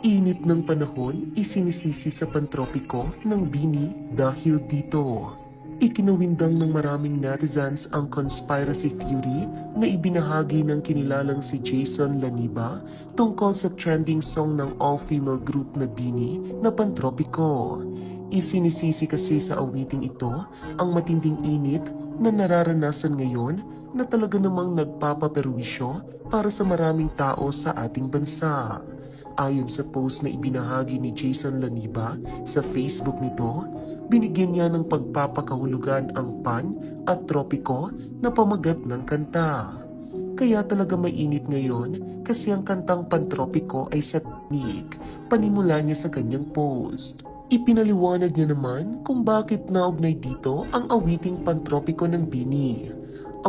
Init ng panahon isinisisi sa pantropiko ng Bini dahil dito. Ikinuwindang ng maraming netizens ang conspiracy theory na ibinahagi ng kinilalang si Jason Laniba tungkol sa trending song ng all-female group na Bini na Pantropiko. Isinisisi kasi sa awiting ito ang matinding init na nararanasan ngayon na talaga namang nagpapaperwisyo para sa maraming tao sa ating bansa. Ayon sa post na ibinahagi ni Jason Laniba sa Facebook nito, binigyan niya ng pagpapakahulugan ang pan at tropiko na pamagat ng kanta. Kaya talaga mainit ngayon kasi ang kantang Pantropiko ay satanic, panimula niya sa kanyang post. Ipinaliwanag niya naman kung bakit naugnay dito ang awiting Pantropiko ng Bini.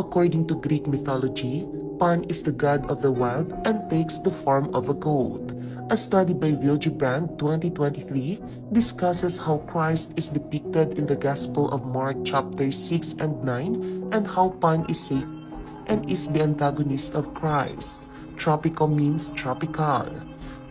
According to Greek mythology, Pan is the god of the wild and takes the form of a goat. A study by Wilgebrand 2023 discusses how Christ is depicted in the Gospel of Mark chapter 6 and 9 and how Pan is Satan and is the antagonist of Christ. Tropico means tropical.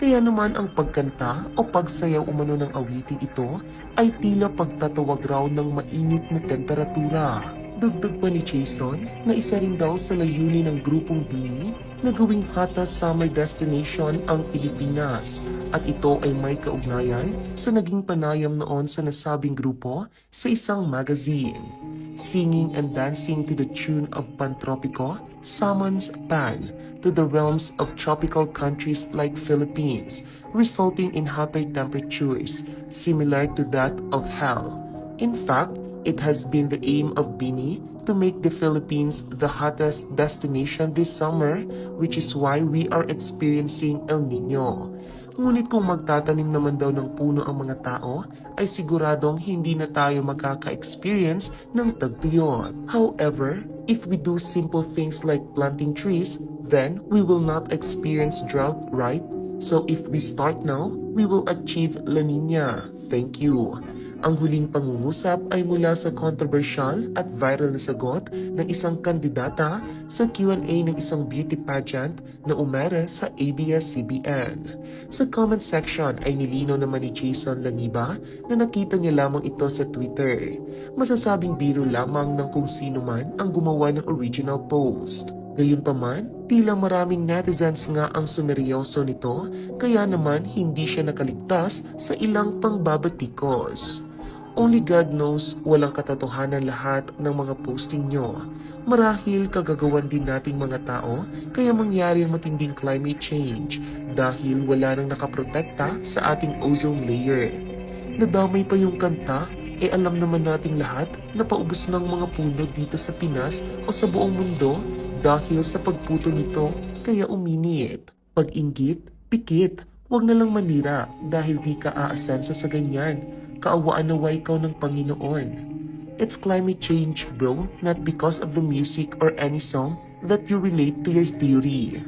Kaya naman ang pagkanta o pagsayaw umano ng awiting ito ay tila pagtatawag raw ng mainit na temperatura. Dagdag pa ni Jason na isa rin daw sa layunin ng grupong Bini na gawing hottest summer destination ang Pilipinas at ito ay may kaugnayan sa naging panayam noon sa nasabing grupo sa isang magazine. Singing and dancing to the tune of Pantropiko summons Pan to the realms of tropical countries like Philippines, resulting in hotter temperatures similar to that of hell. In fact, it has been the aim of Bini to make the Philippines the hottest destination this summer, which is why we are experiencing El Nino. Ngunit kung magtatanim naman daw ng puno ang mga tao, ay siguradong hindi na tayo makaka-experience ng tagtuyot. However, if we do simple things like planting trees, then we will not experience drought, right? So if we start now, we will achieve La Nina. Thank you. Ang huling pangungusap ay mula sa controversial at viral na sagot ng isang kandidata sa Q&A ng isang beauty pageant na umere sa ABS-CBN. Sa comment section ay nilinaw naman ni Jason Laniba na nakita niya lamang ito sa Twitter. Masasabing biro lamang ng kung sino man ang gumawa ng original post. Gayunpaman, tila maraming netizens nga ang sumeryoso nito, kaya naman hindi siya nakaligtas sa ilang pangbabatikos. Only God knows walang katotohanan lahat ng mga posting nyo. Marahil kagagawan din nating mga tao kaya mangyari ang matinding climate change dahil wala nang nakaprotekta sa ating ozone layer. Nadamay pa yung kanta, alam naman nating lahat na paubos ng mga puno dito sa Pinas o sa buong mundo dahil sa pagputol nito kaya uminit. Pag-inggit, pikit, wag na lang manira dahil di ka aasenso sa ganyan. Kaawaan nawa ikaw ng Panginoon. It's climate change, bro, not because of the music or any song that you relate to your theory.